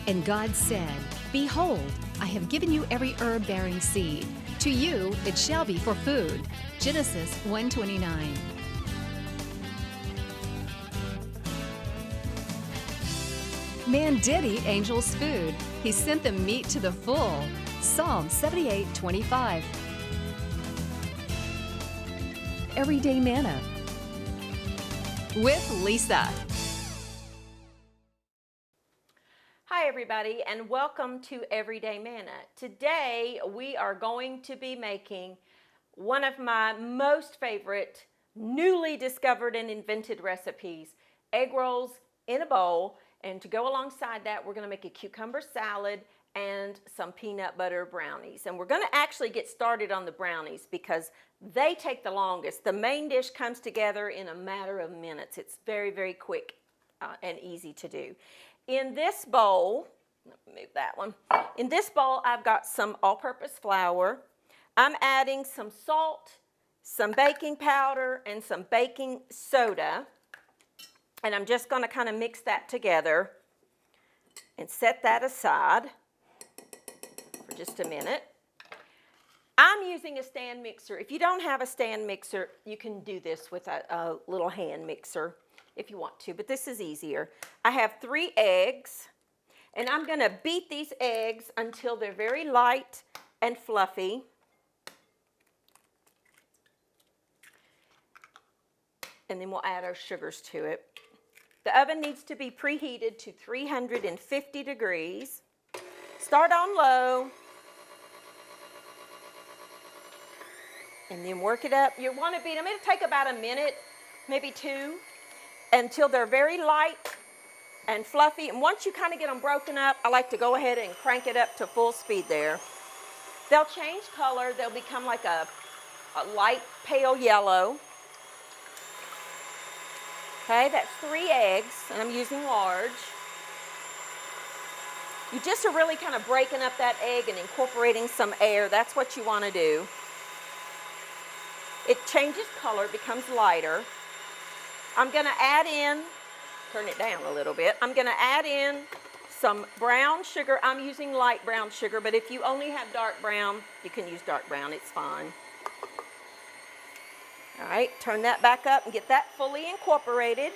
And God said, Behold, I have given you every herb-bearing seed. To you it shall be for food. Genesis 1:29. Man did eat angels' food. He sent them meat to the full. Psalm 78:25. Everyday Manna with Lisa. Hi everybody, and welcome to Everyday Manna. Today we are going to be making one of my most favorite newly discovered and invented recipes, egg rolls in a bowl. And to go alongside that, we're going to make a cucumber salad and some peanut butter brownies. And we're going to actually get started on the brownies because they take the longest. The main dish comes together in a matter of minutes. It's very, very quick and easy to do. In this bowl, let me move that one. In this bowl, I've got some all-purpose flour. I'm adding some salt, some baking powder, and some baking soda. And I'm just going to kind of mix that together and set that aside for just a minute. I'm using a stand mixer. If you don't have a stand mixer, you can do this with a little hand mixer if you want to, but this is easier. I have 3 eggs, and I'm going to beat these eggs until they're very light and fluffy. And then we'll add our sugars to it. The oven needs to be preheated to 350 degrees. Start on low. And then work it up. You want to beat them. It'll take about a minute, maybe 2, until they're very light and fluffy. And once you kind of get them broken up, I like to go ahead and crank it up to full speed there. They'll change color. They'll become like a light pale yellow. Okay, that's 3 eggs, and I'm using large. You just are really kind of breaking up that egg and incorporating some air. That's what you want to do. It changes color, it becomes lighter. I'm going to add in, turn it down a little bit, I'm going to add in some brown sugar. I'm using light brown sugar, but if you only have dark brown, you can use dark brown, it's fine. All right, turn that back up and get that fully incorporated,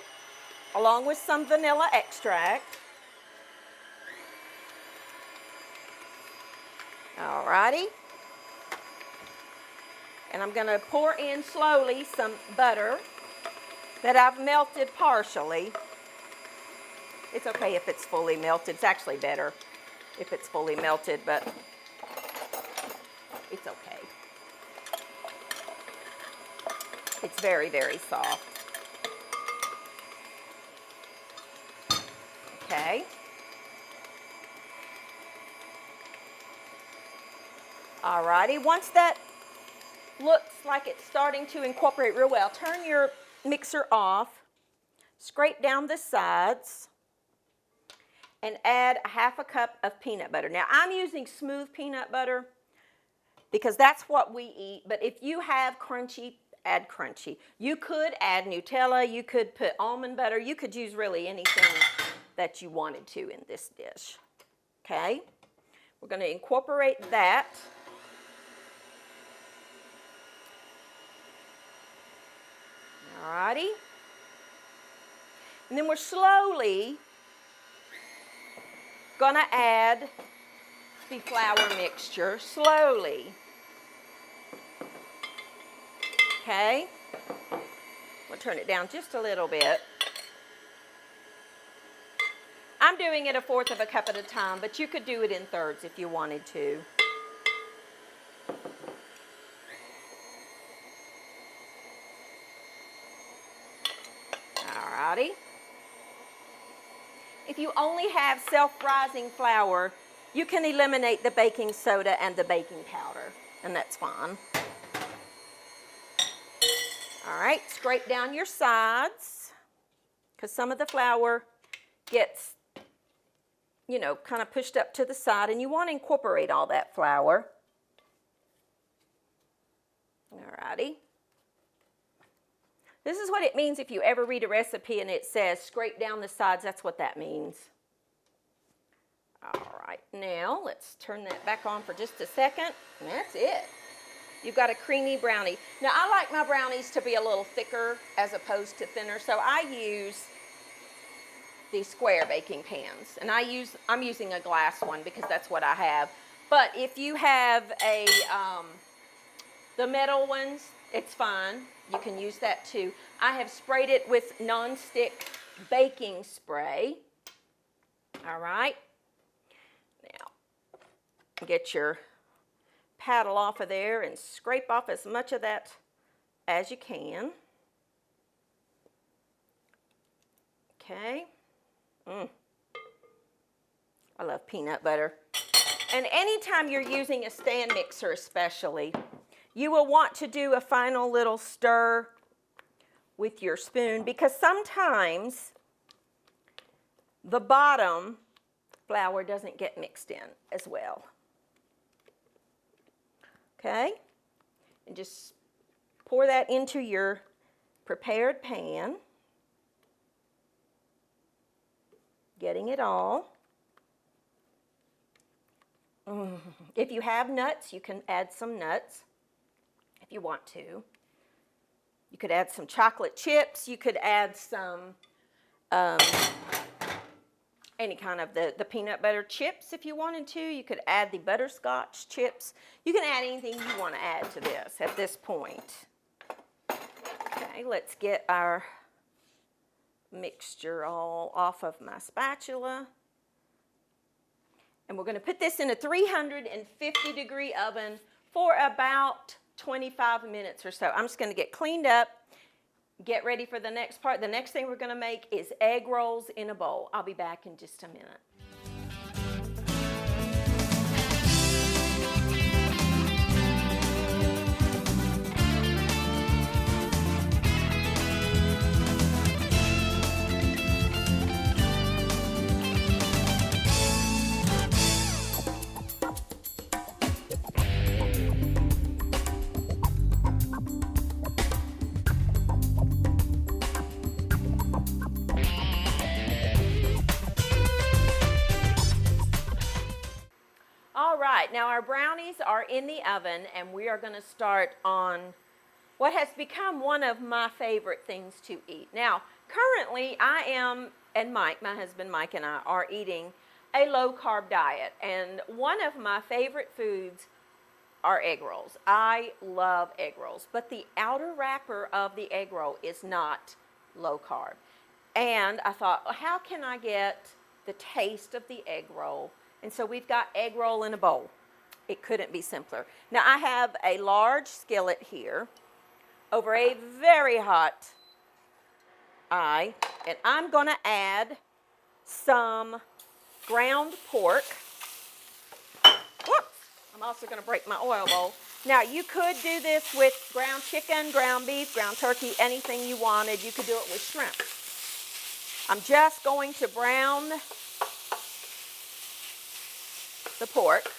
along with some vanilla extract. All righty. And I'm going to pour in slowly some butter that I've melted partially. It's okay if it's fully melted. It's actually better if it's fully melted, but it's okay. It's very, very soft. Okay. Alrighty, once that looks like it's starting to incorporate real well, turn your mixer off, scrape down the sides, and add a ½ cup of peanut butter. Now, I'm using smooth peanut butter because that's what we eat, but if you have crunchy, add crunchy. You could add Nutella, you could put almond butter, you could use really anything that you wanted to in this dish. Okay, we're going to incorporate that. Alrighty, and then we're slowly going to add the flour mixture, slowly. Okay, we'll turn it down just a little bit. I'm doing it 1/4 cup at a time, but you could do it in thirds if you wanted to. Alrighty. If you only have self-rising flour, you can eliminate the baking soda and the baking powder, and that's fine. All right, scrape down your sides because some of the flour gets, you know, kind of pushed up to the side, and you want to incorporate all that flour. All righty. This is what it means if you ever read a recipe and it says scrape down the sides. That's what that means. All right, now let's turn that back on for just a second, and that's it. You've got a creamy brownie. Now, I like my brownies to be a little thicker as opposed to thinner, so I use these square baking pans, and I'm using a glass one because that's what I have. But if you have the metal ones, it's fine. You can use that too. I have sprayed it with non-stick baking spray. All right. Now, get your paddle off of there and scrape off as much of that as you can. Okay. I love peanut butter. And anytime you're using a stand mixer especially, you will want to do a final little stir with your spoon because sometimes the bottom flour doesn't get mixed in as well. Okay? And just pour that into your prepared pan. Getting it all. If you have nuts, you can add some nuts if you want to. You could add some chocolate chips. You could add some any kind of the peanut butter chips if you wanted to. You could add the butterscotch chips. You can add anything you want to add to this at this point. Okay, let's get our mixture all off of my spatula. And we're going to put this in a 350-degree oven for about 25 minutes or so. I'm just going to get cleaned up, get ready for the next part. The next thing we're going to make is egg rolls in a bowl. I'll be back in just a minute. All right, now our brownies are in the oven and we are going to start on what has become one of my favorite things to eat. Now, currently I am, and Mike, my husband Mike and I are eating a low-carb diet, and one of my favorite foods are egg rolls. I love egg rolls, but the outer wrapper of the egg roll is not low-carb. And I thought, well, how can I get the taste of the egg roll? And so we've got egg roll in a bowl. It couldn't be simpler. Now I have a large skillet here over a very hot eye, and I'm going to add some ground pork. Whoops! I'm also going to break my oil bowl. Now you could do this with ground chicken, ground beef, ground turkey, anything you wanted. You could do it with shrimp. I'm just going to brown the pork.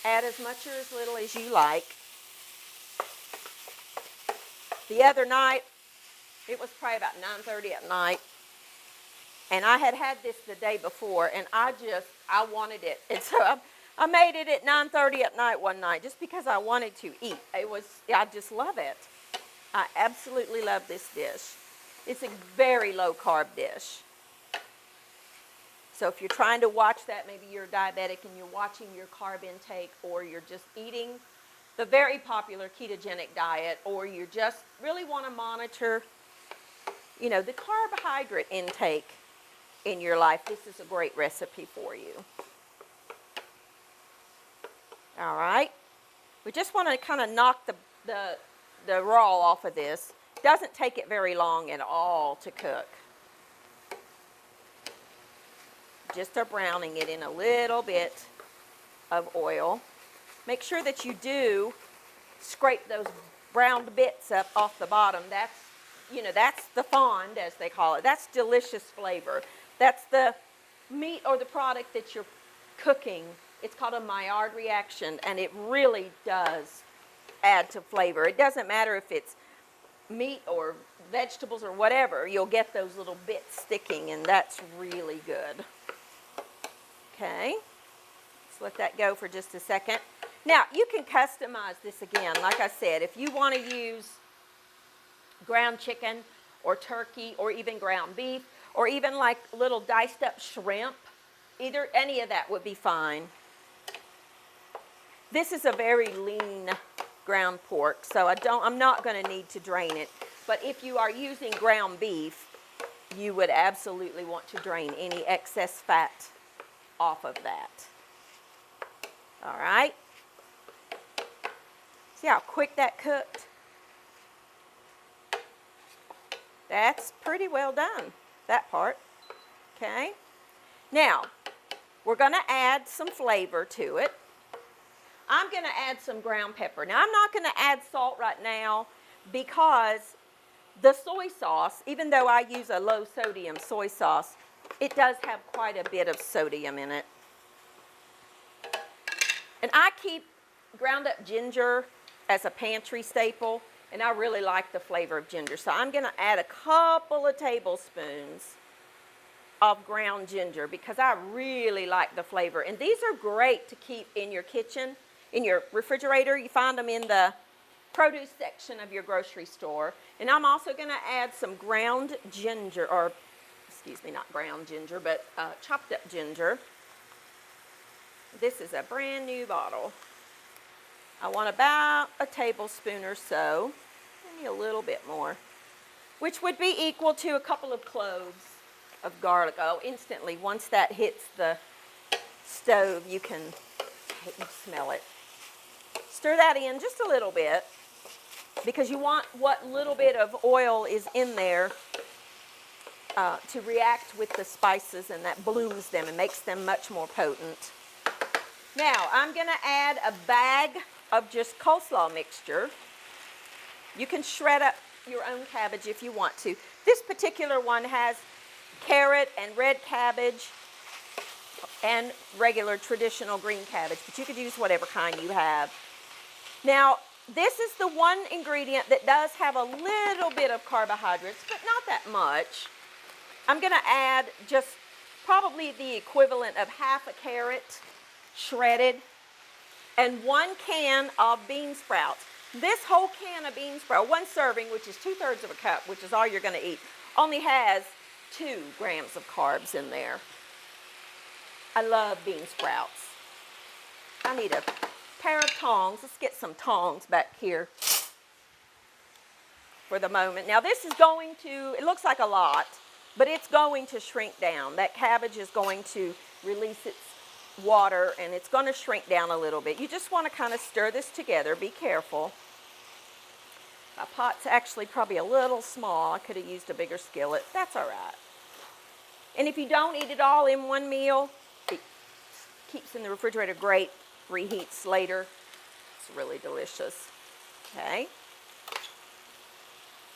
Add as much or as little as you like. The other night, it was probably about 9:30 at night, and I had this the day before, and I wanted it. And so I made it at 9:30 at night one night just because I wanted to eat. I just love it. I absolutely love this dish. It's a very low-carb dish. So if you're trying to watch that, maybe you're diabetic and you're watching your carb intake, or you're just eating the very popular ketogenic diet, or you just really want to monitor, the carbohydrate intake in your life, this is a great recipe for you. All right. We just want to kind of knock the raw off of this. Doesn't take it very long at all to cook. Just are browning it in a little bit of oil. Make sure that you do scrape those browned bits up off the bottom. That's the fond, as they call it. That's delicious flavor. That's the meat or the product that you're cooking. It's called a Maillard reaction, and it really does add to flavor. It doesn't matter if it's meat or vegetables or whatever. You'll get those little bits sticking, and that's really good. Okay, let's let that go for just a second. Now, you can customize this again. Like I said, if you want to use ground chicken or turkey or even ground beef or even like little diced up shrimp, any of that would be fine. This is a very lean ground pork, so I'm not going to need to drain it. But if you are using ground beef, you would absolutely want to drain any excess fat off of that. All right. See how quick that cooked? That's pretty well done, that part. Okay. Now, we're going to add some flavor to it. I'm going to add some ground pepper. Now, I'm not going to add salt right now because the soy sauce, even though I use a low sodium soy sauce, it does have quite a bit of sodium in it. And I keep ground up ginger as a pantry staple, and I really like the flavor of ginger. So I'm going to add a couple of tablespoons of ground ginger because I really like the flavor. And these are great to keep in your kitchen, in your refrigerator. You find them in the produce section of your grocery store. And I'm also going to add some ground ginger, or excuse me, not ground ginger, but chopped up ginger. This is a brand new bottle. I want about a tablespoon or so, maybe a little bit more, which would be equal to a couple of cloves of garlic. Oh, instantly, once that hits the stove, you can smell it. Stir that in just a little bit because you want what little bit of oil is in there to react with the spices, and that blooms them and makes them much more potent. Now, I'm going to add a bag of just coleslaw mixture. You can shred up your own cabbage if you want to. This particular one has carrot and red cabbage and regular traditional green cabbage, but you could use whatever kind you have. Now, this is the one ingredient that does have a little bit of carbohydrates, but not that much. I'm going to add just probably the equivalent of half a carrot shredded and 1 can of bean sprouts. This whole can of bean sprouts, 1 serving, which is 2/3 of a cup, which is all you're going to eat, only has 2 grams of carbs in there. I love bean sprouts. I need a pair of tongs. Let's get some tongs back here for the moment. Now this is going to, it looks like a lot, but it's going to shrink down. That cabbage is going to release its water and it's going to shrink down a little bit. You just want to kind of stir this together. Be careful. My pot's actually probably a little small. I could have used a bigger skillet. That's all right. And if you don't eat it all in one meal, it keeps in the refrigerator great, reheats later. It's really delicious. Okay.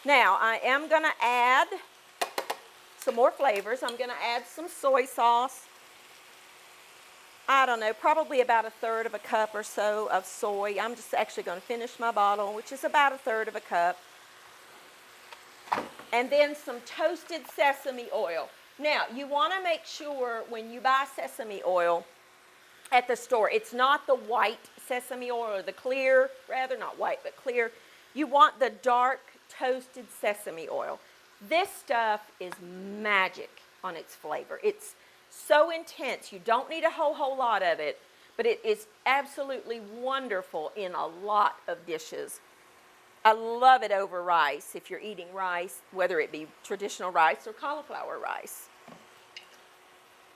Now I am going to add some more flavors. I'm going to add some soy sauce. I don't know, probably about 1/3 of a cup or so of soy. I'm just actually going to finish my bottle, which is about 1/3 of a cup. And then some toasted sesame oil. Now, you want to make sure when you buy sesame oil at the store, it's not the white sesame oil or the clear, rather not white, but clear. You want the dark toasted sesame oil. This stuff is magic on its flavor. It's so intense. You don't need a whole lot of it, but it is absolutely wonderful in a lot of dishes. I love it over rice if you're eating rice, whether it be traditional rice or cauliflower rice.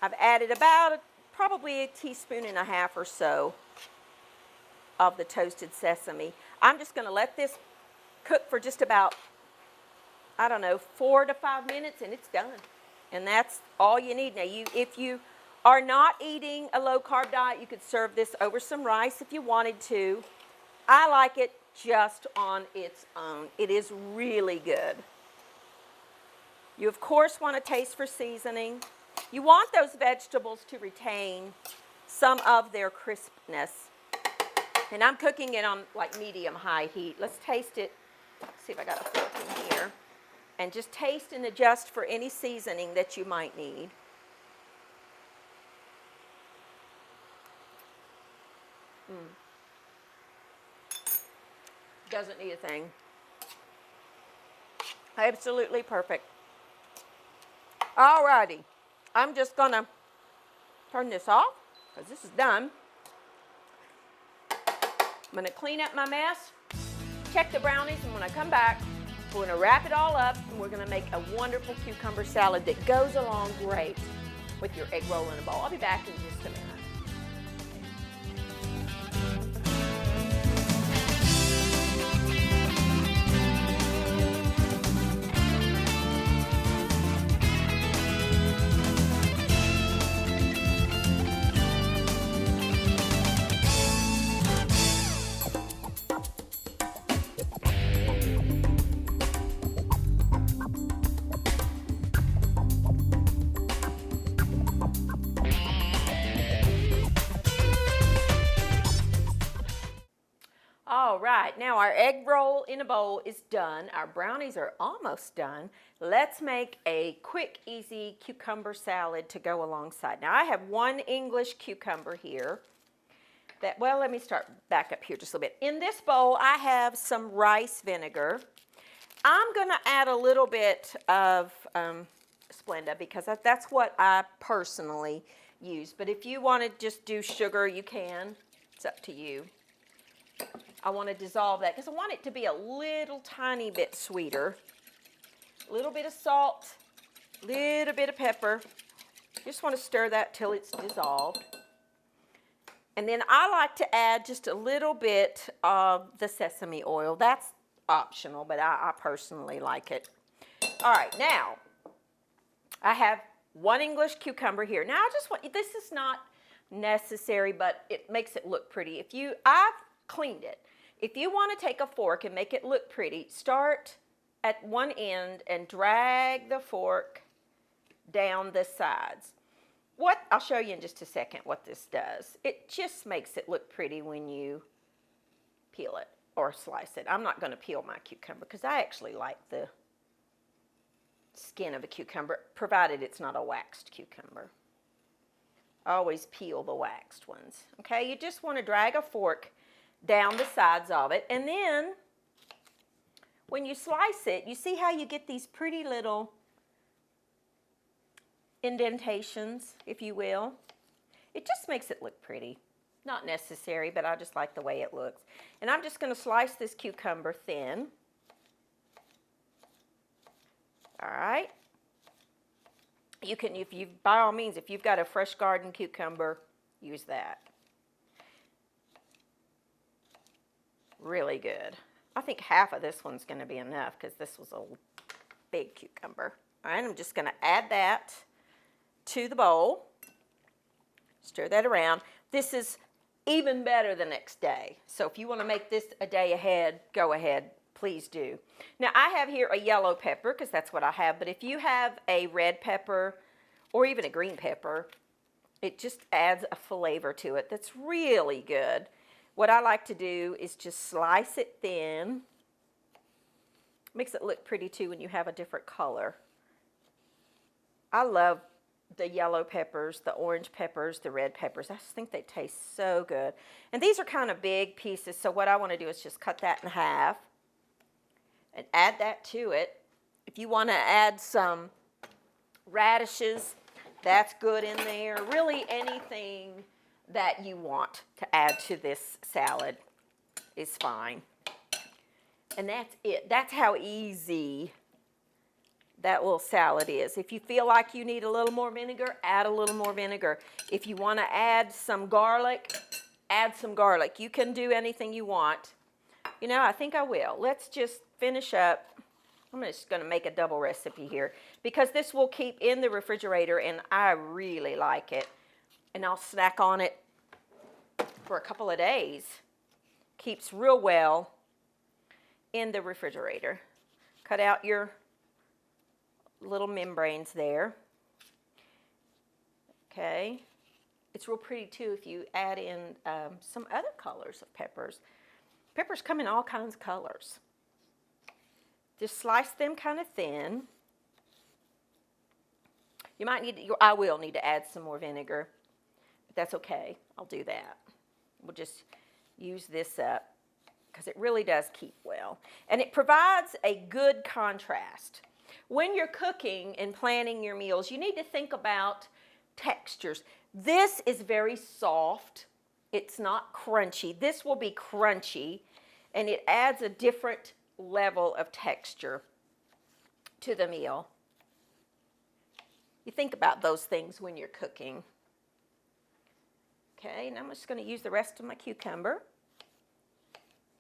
I've added about probably 1.5 teaspoons or so of the toasted sesame. I'm just going to let this cook for just about, I don't know, 4 to 5 minutes and it's done. And that's all you need. Now, if you are not eating a low-carb diet, you could serve this over some rice if you wanted to. I like it just on its own. It is really good. You, of course, want to taste for seasoning. You want those vegetables to retain some of their crispness. And I'm cooking it on like medium-high heat. Let's taste it. Let's see if I got a fork in here. And just taste and adjust for any seasoning that you might need. Doesn't need a thing. Absolutely perfect. Alrighty, I'm just gonna turn this off because this is done. I'm gonna clean up my mess, check the brownies, and when I come back, we're gonna wrap it all up and we're gonna make a wonderful cucumber salad that goes along great with your egg roll in a bowl. I'll be back in just a minute. All right, now our egg roll in a bowl is done. Our brownies are almost done. Let's make a quick, easy cucumber salad to go alongside. Now I have one English cucumber here. Well, let me start back up here just a little bit. In this bowl, I have some rice vinegar. I'm gonna add a little bit of Splenda because that's what I personally use. But if you want to just do sugar, you can. It's up to you. I want to dissolve that because I want it to be a little tiny bit sweeter. A little bit of salt, a little bit of pepper. Just want to stir that till it's dissolved. And then I like to add just a little bit of the sesame oil. That's optional, but I personally like it. All right, now I have one English cucumber here. Now I just want, this is not necessary, but it makes it look pretty. I've cleaned it. If you want to take a fork and make it look pretty, start at one end and drag the fork down the sides. I'll show you in just a second what this does. It just makes it look pretty when you peel it or slice it. I'm not going to peel my cucumber because I actually like the skin of a cucumber, provided it's not a waxed cucumber. I always peel the waxed ones. Okay, you just want to drag a fork down the sides of it, and then when you slice it, you see how you get these pretty little indentations, if you will. It just makes it look pretty. Not necessary, but I just like the way it looks. And I'm just going to slice this cucumber thin. All right. You can, by all means, if you've got a fresh garden cucumber, use that. Really good. I think half of this one's going to be enough because this was a big cucumber. All right, I'm just going to add that to the bowl. Stir that around. This is even better the next day. So if you want to make this a day ahead, go ahead. Please do. Now I have here a yellow pepper because that's what I have. But if you have a red pepper or even a green pepper, it just adds a flavor to it that's really good. What I like to do is just slice it thin. Makes it look pretty too when you have a different color. I love the yellow peppers, the orange peppers, the red peppers. I just think they taste so good. And these are kind of big pieces, so what I want to do is just cut that in half and add that to it. If you want to add some radishes, that's good in there. Really anything that you want to add to this salad is fine. And that's it. That's how easy that little salad is. If you feel like you need a little more vinegar, add a little more vinegar. If you want to add some garlic, add some garlic. You can do anything you want. You know, I think I will. Let's just finish up. I'm just going to make a double recipe here because this will keep in the refrigerator and I really like it. And I'll snack on it for a couple of days. Keeps real well in the refrigerator. Cut out your little membranes there. Okay. It's real pretty too if you add in some other colors of peppers. Peppers come in all kinds of colors. Just slice them kind of thin. I will need to add some more vinegar, but that's okay. I'll do that. We'll just use this up because it really does keep well. And it provides a good contrast. When you're cooking and planning your meals, you need to think about textures. This is very soft. It's not crunchy. This will be crunchy, and it adds a different level of texture to the meal. You think about those things when you're cooking. Okay, and I'm just going to use the rest of my cucumber.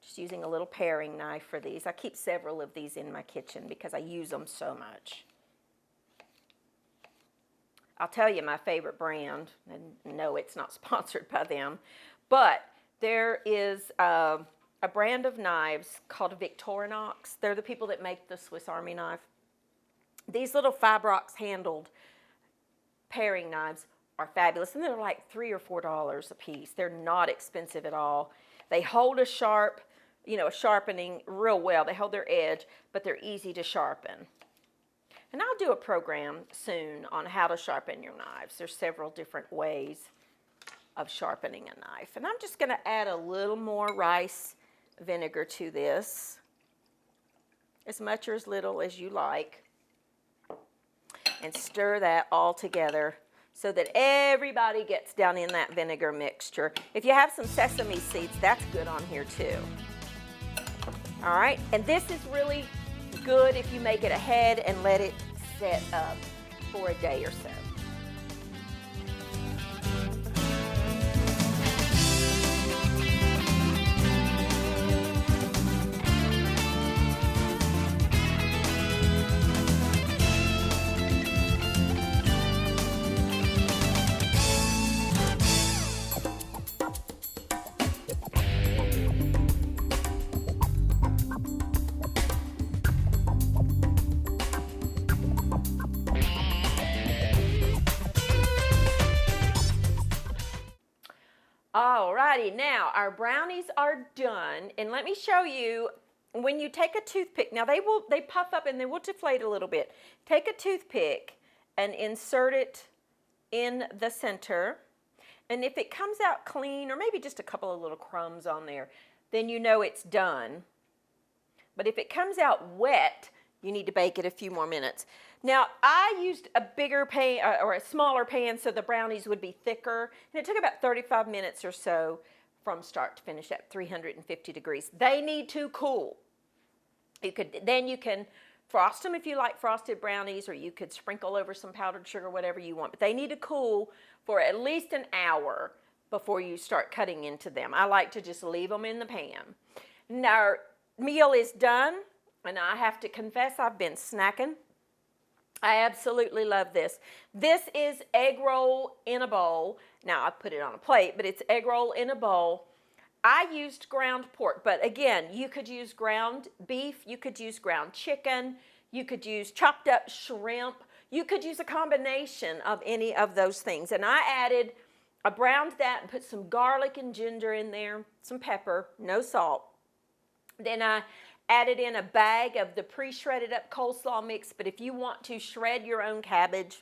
Just using a little paring knife for these. I keep several of these in my kitchen because I use them so much. I'll tell you my favorite brand, and no, it's not sponsored by them, but there is a brand of knives called Victorinox. They're the people that make the Swiss Army knife. These little Fibrox handled paring knives are fabulous, and they're like $3 or $4 a piece. They're not expensive at all. They hold a sharp, a sharpening real well. They hold their edge, but they're easy to sharpen. And I'll do a program soon on how to sharpen your knives. There's several different ways of sharpening a knife. And I'm just going to add a little more rice vinegar to this, as much or as little as you like, and stir that all together so that everybody gets down in that vinegar mixture. If you have some sesame seeds, that's good on here too. All right, and this is really good if you make it ahead and let it set up for a day or so. Alrighty, now our brownies are done, and let me show you when you take a toothpick. Now they puff up and they will deflate a little bit. Take a toothpick and insert it in the center, and if it comes out clean, or maybe just a couple of little crumbs on there, then you know it's done. But if it comes out wet, you need to bake it a few more minutes. Now, I used a bigger pan or a smaller pan so the brownies would be thicker, and it took about 35 minutes or so from start to finish at 350 degrees. They need to cool. Then you can frost them if you like frosted brownies, or you could sprinkle over some powdered sugar, whatever you want. But they need to cool for at least an hour before you start cutting into them. I like to just leave them in the pan. Now, our meal is done, and I have to confess I've been snacking. I absolutely love this. This is egg roll in a bowl. Now, I put it on a plate, but it's egg roll in a bowl. I used ground pork, but again, you could use ground beef, you could use ground chicken, you could use chopped up shrimp, you could use a combination of any of those things. And I browned that and put some garlic and ginger in there, some pepper, no salt. Then I added in a bag of the pre-shredded up coleslaw mix, but if you want to shred your own cabbage,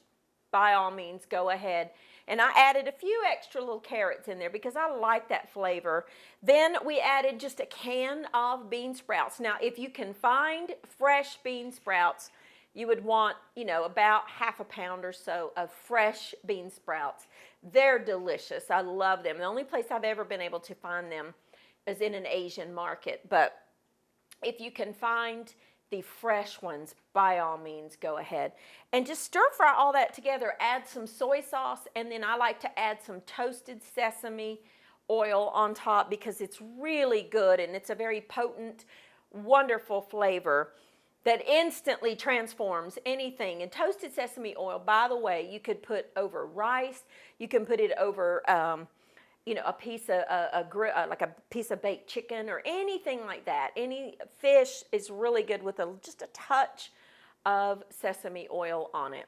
by all means, go ahead. And I added a few extra little carrots in there because I like that flavor. Then we added just a can of bean sprouts. Now, if you can find fresh bean sprouts, you would want, about half a pound or so of fresh bean sprouts. They're delicious. I love them. The only place I've ever been able to find them is in an Asian market, but if you can find the fresh ones, by all means, go ahead. And just stir fry all that together. Add some soy sauce, and then I like to add some toasted sesame oil on top because it's really good, and it's a very potent, wonderful flavor that instantly transforms anything. And toasted sesame oil, by the way, you could put over rice. You can put it over a piece of like a piece of baked chicken or anything like that. Any fish is really good with just a touch of sesame oil on it.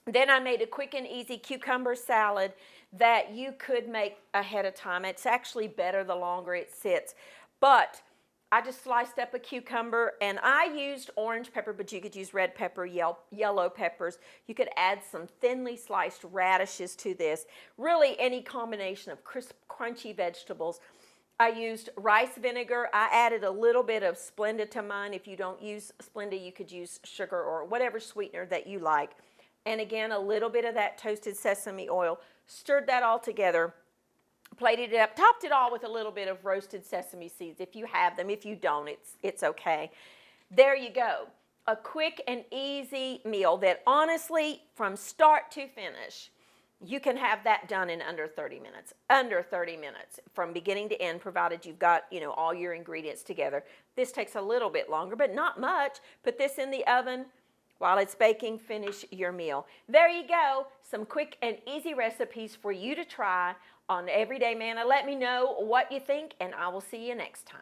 Then I made a quick and easy cucumber salad that you could make ahead of time. It's actually better the longer it sits. But I just sliced up a cucumber, and I used orange pepper, but you could use red pepper, yellow peppers. You could add some thinly sliced radishes to this. Really, any combination of crisp, crunchy vegetables. I used rice vinegar. I added a little bit of Splenda to mine. If you don't use Splenda, you could use sugar or whatever sweetener that you like. And again, a little bit of that toasted sesame oil. Stirred that all together. Plated it up, topped it all with a little bit of roasted sesame seeds if you have them. If you don't, it's okay. There you go. A quick and easy meal that honestly, from start to finish, you can have that done in under 30 minutes. Under 30 minutes from beginning to end, provided you've got, all your ingredients together. This takes a little bit longer, but not much. Put this in the oven. While it's baking, finish your meal. There you go. Some quick and easy recipes for you to try on Everyday Manna. Let me know what you think, and I will see you next time.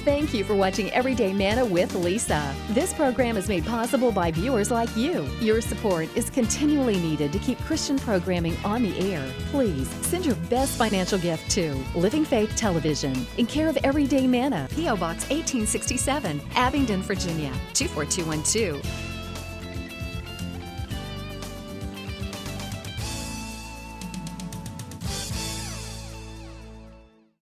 Thank you for watching Everyday Manna with Lisa. This program is made possible by viewers like you. Your support is continually needed to keep Christian programming on the air. Please send your best financial gift to Living Faith Television in care of Everyday Manna, P.O. Box 1867, Abingdon, Virginia 24212.